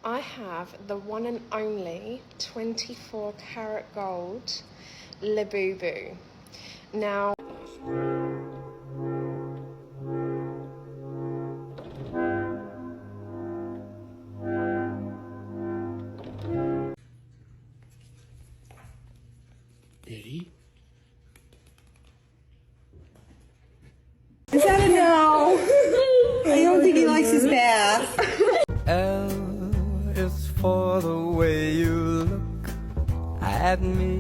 I have the one and only 24 karat gold Labubu. Now, Diddy? Is that a no? I don't think he likes his bath. L is for the way you look at me.